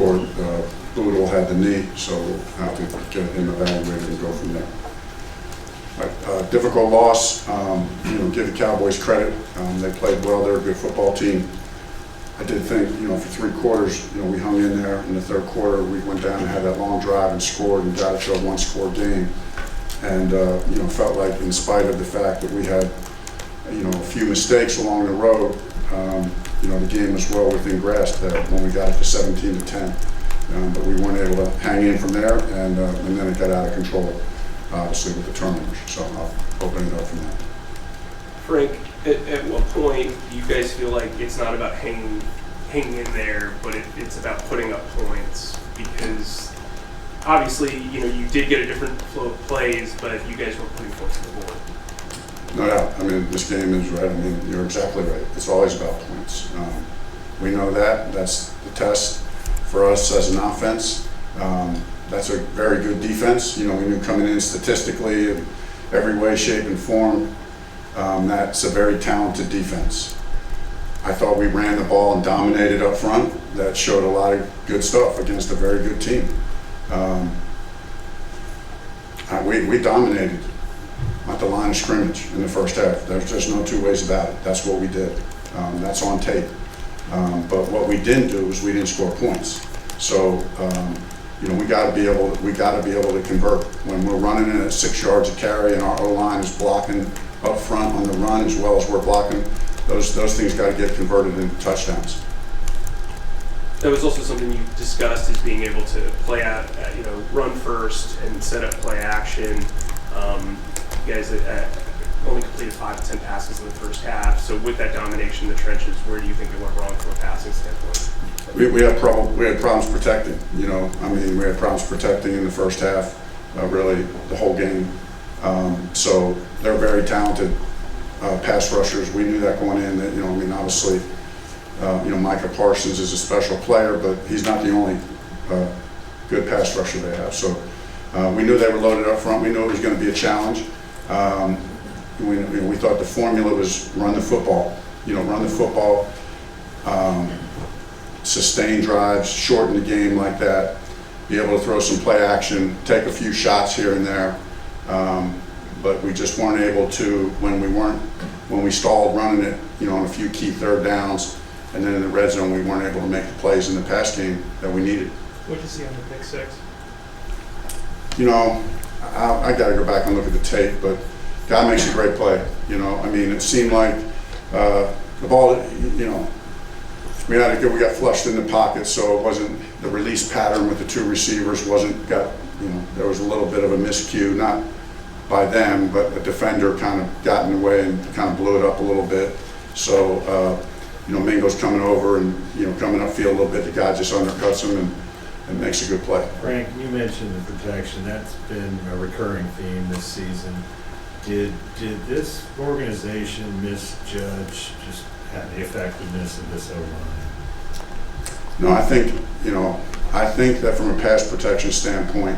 court, Boodle had the knee, so we'll have to get him evaluated and go from there. But, difficult loss. Give the Cowboys credit. They played well. They're a good football team. I did think, for 3 quarters, we hung in there. In the 3rd quarter, we went down and had that long drive and scored and got it to a 1-score game. And, felt like in spite of the fact that we had, a few mistakes along the road, the game was well within grasp when we got it to 17-10. But we weren't able to hang in from there, and then it got out of control, obviously, with the turnovers. So I'll open it up from that. Frank, at what point do you guys feel like it's not about hanging in there, but it's about putting up points? Because obviously, you did get a different flow of plays, but you guys were putting points on the board. No doubt. This game is right. You're exactly right. It's always about points. We know that. That's the test for us as an offense. That's a very good defense. We knew coming in statistically in every way, shape, and form, that's a very talented defense. I thought we ran the ball and dominated up front. That showed a lot of good stuff against a very good team. We dominated at the line of scrimmage in the first half. There's just no 2 ways about it. That's what we did. That's on tape. But what we didn't do is we didn't score points. So we got to be able to convert when we're running in at 6 yards a carry and our O-line is blocking up front on the run as well as we're blocking. Those things got to get converted into touchdowns. That was also something you discussed, is being able to play out, run first and set up play action. You guys only completed 5 to 10 passes in the first half. So with that domination in the trenches, where do you think it went wrong from a passing standpoint? We had problems protecting. We had problems protecting in the first half, really the whole game. So they're very talented pass rushers. We knew that going in. That obviously, Micah Parsons is a special player, but he's not the only good pass rusher they have. So we knew they were loaded up front. We knew it was going to be a challenge. We thought the formula was run the football. Sustain drives, shorten the game like that, be able to throw some play action, take a few shots here and there. But we just weren't able to, when we stalled running it, on a few key 3rd downs, and then in the red zone, we weren't able to make the plays in the pass game that we needed. What did you see on the pick 6? I got to go back and look at the tape, but guy makes a great play. It seemed like the ball, we got flushed in the pocket, so it wasn't the release pattern with the 2 receivers there was a little bit of a miscue, not by them, but the defender kind of got in the way and kind of blew it up a little bit. So, Mingo's coming over and, coming upfield a little bit. The guy just undercuts him and makes a good play. Frank, you mentioned the protection. That's been a recurring theme this season. Did this organization misjudge just the effectiveness of this O-line? No, I think that from a pass protection standpoint,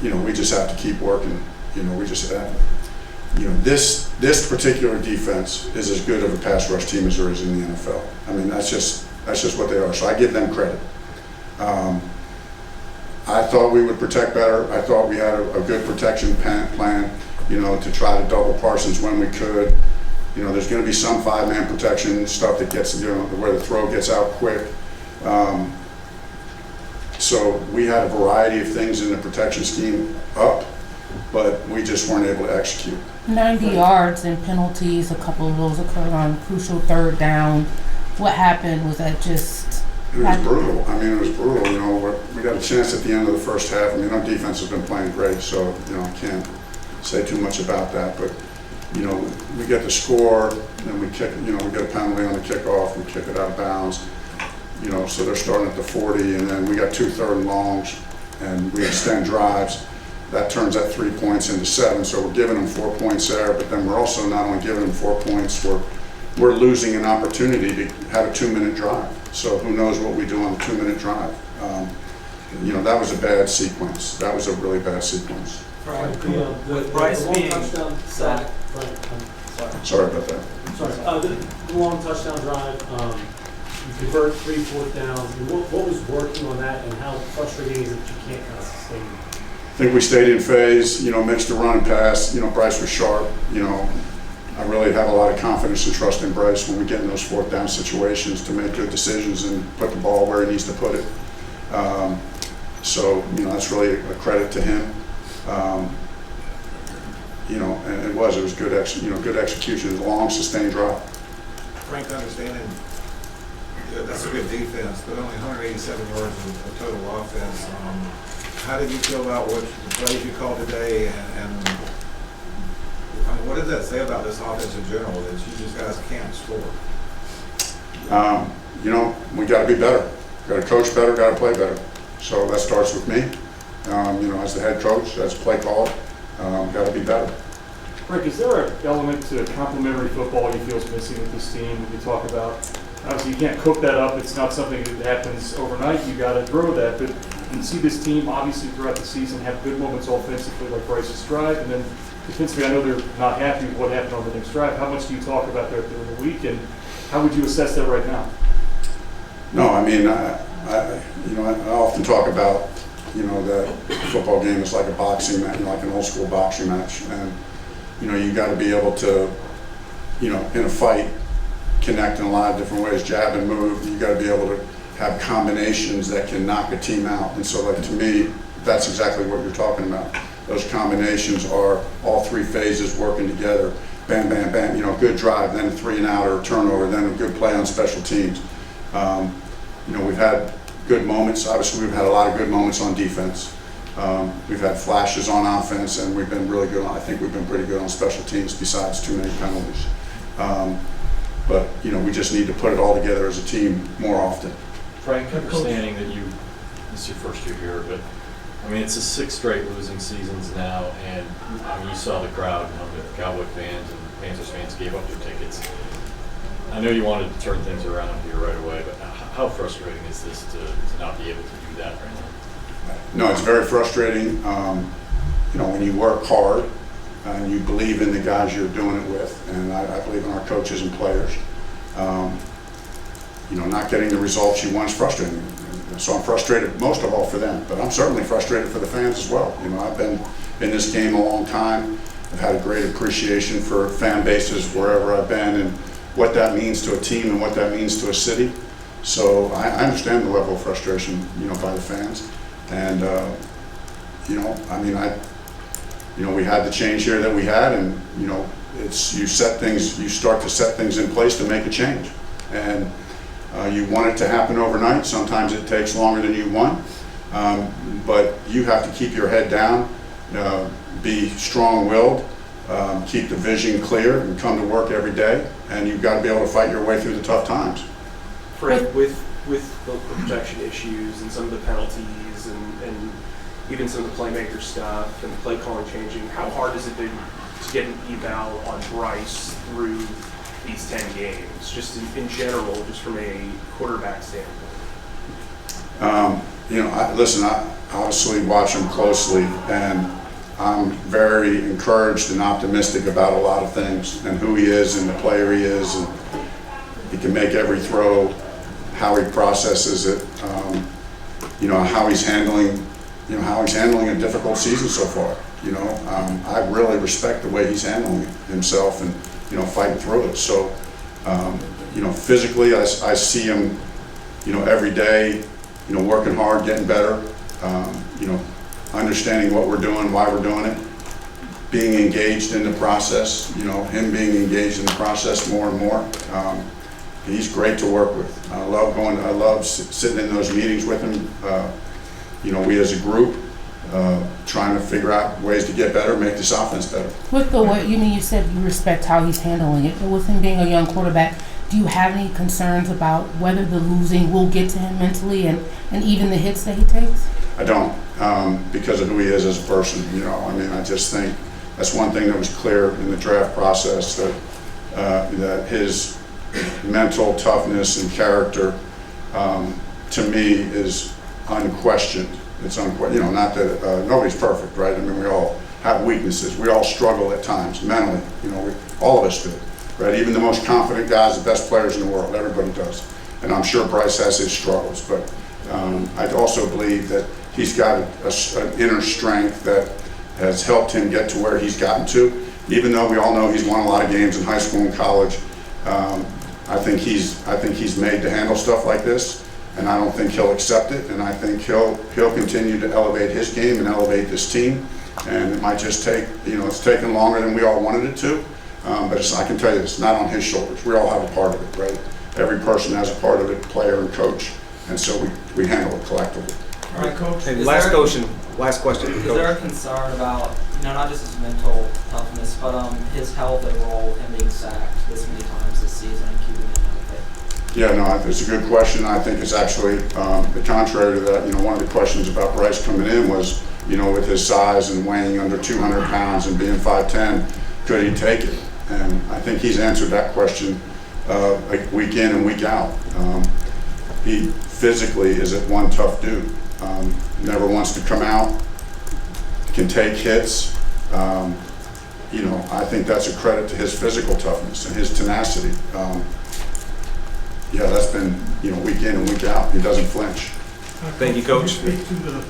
we just have to keep working. This particular defense is as good of a pass rush team as there is in the NFL. That's just what they are. So I give them credit. I thought we would protect better. I thought we had a good protection plan, to try to double Parsons when we could. There's going to be some 5-man protection stuff that gets, where the throw gets out quick. So we had a variety of things in the protection scheme up, but we just weren't able to execute. 90 yards and penalties, a couple of those occurred on crucial 3rd down. What happened? Was that just... It was brutal. It was brutal. We got a chance at the end of the first half. Our defense has been playing great, so, I can't say too much about that. But, we get the score, then we kick, we get a penalty on the kickoff, we kick it out of bounds. So they're starting at the 40, and then we got 2 3rd and longs, and we extend drives. That turns that 3 points into 7, so we're giving them 4 points there, but then we're also not only giving them 4 points, we're losing an opportunity to have a 2-minute drive. So who knows what we do on the 2-minute drive. That was a bad sequence. That was a really bad sequence. Right. With Bryce being touchdown sacked. Sorry. Sorry about that. Sorry. The long touchdown drive, You convert 3 4th downs. I mean, what was working on that, and how frustrating is it that you can't kind of sustain? I think we stayed in phase, mixed the run and pass. Bryce was sharp. I really have a lot of confidence and trust in Bryce when we get in those 4th down situations to make good decisions and put the ball where he needs to put it. So that's really a credit to him. And it was good execution, long sustained drive. Frank, understanding that's a good defense, but only 187 yards of total offense. How did you feel about what the plays you called today, and what does that say about this offense in general, that you just guys can't score? We got to be better. Got to coach better, got to play better. So that starts with me. As the head coach, as play caller, got to be better. Rick, is there an element to complementary football you feel is missing with this team that you talk about? Obviously, you can't cook that up. It's not something that happens overnight. You got to grow that. But you see this team, obviously, throughout the season, have good moments offensively, like Bryce's drive, and then defensively, I know they're not happy with what happened on the next drive. How much do you talk about that during the week, and how would you assess that right now? No, I mean, I often talk about, that football game is like a boxing match, like an old school boxing match, and you got to be able to, in a fight, connect in a lot of different ways, jab and move. You got to be able to have combinations that can knock a team out. And so, to me, that's exactly what you're talking about. Those combinations are all 3 phases working together. Bam, bam, bam. Good drive, then a 3 and out or a turnover, then a good play on special teams. We've had good moments. Obviously, we've had a lot of good moments on defense. We've had flashes on offense, and we've been really good I think we've been pretty good on special teams besides too many penalties. But we just need to put it all together as a team more often. Frank, understanding that this is your first year here, but it's a 6 straight losing seasons now, and you saw the crowd, the Cowboy fans and Panthers fans gave up their tickets. I know you wanted to turn things around here right away, but how frustrating is this to not be able to do that right now? No, it's very frustrating. When you work hard and you believe in the guys you're doing it with, and I believe in our coaches and players, not getting the results you want is frustrating. So I'm frustrated most of all for them, but I'm certainly frustrated for the fans as well. I've been in this game a long time. I've had a great appreciation for fan bases wherever I've been and what that means to a team and what that means to a city. So I understand the level of frustration, by the fans. And, we had the change here that we had, and, you start to set things in place to make a change. And you want it to happen overnight. Sometimes it takes longer than you want. But you have to keep your head down, be strong-willed, keep the vision clear, and come to work every day. And you've got to be able to fight your way through the tough times. Frank, with the protection issues and some of the penalties and even some of the playmaker stuff and the play calling changing, how hard has it been to get an eval on Bryce through these 10 games, just in general, just from a quarterback standpoint? I obviously watch him closely, and I'm very encouraged and optimistic about a lot of things and who he is and the player he is, and he can make every throw, how he processes it, how he's handling a difficult season so far. I really respect the way he's handling himself and fighting through it. So, physically, I see him, every day, working hard, getting better, understanding what we're doing, why we're doing it, being engaged in the process, him being engaged in the process more and more. He's great to work with. I love sitting in those meetings with him. We as a group, trying to figure out ways to get better, make this offense better. With the way you said you respect how he's handling it, but with him being a young quarterback, do you have any concerns about whether the losing will get to him mentally and even the hits that he takes? I don't, because of who he is as a person. I just think that's one thing that was clear in the draft process, that his mental toughness and character, to me, is unquestioned. It's unquestioned. Not that nobody's perfect, right? We all have weaknesses. We all struggle at times mentally. All of us do, right? Even the most confident guys, the best players in the world, everybody does. and I'm sure Bryce has his struggles, but I also believe that he's got an inner strength that has helped him get to where he's gotten to. Even though we all know he's won a lot of games in high school and college, I think he's made to handle stuff like this, and I don't think he'll accept it. And I think he'll continue to elevate his game and elevate this team. And it might just take, it's taken longer than we all wanted it to. But I can tell you, it's not on his shoulders. We all have a part of it, right? Every person has a part of it, player and coach, and so we handle it collectively. All right, Coach. Hey, Is last there question, a Coach. concern about, not just his mental toughness, but his health overall, him being sacked this many times this season and keeping him healthy? Yeah, no, it's a good question. I think it's actually the contrary to that. One of the questions about Bryce coming in was, with his size and weighing under 200 pounds and being 5'10", could he take it? And I think he's answered that question like week in and week out. He physically is one tough dude. Never wants to come out, can take hits. I think that's a credit to his physical toughness and his tenacity. That's been, week in and week out. He doesn't flinch. Thank you, Coach. Speak to the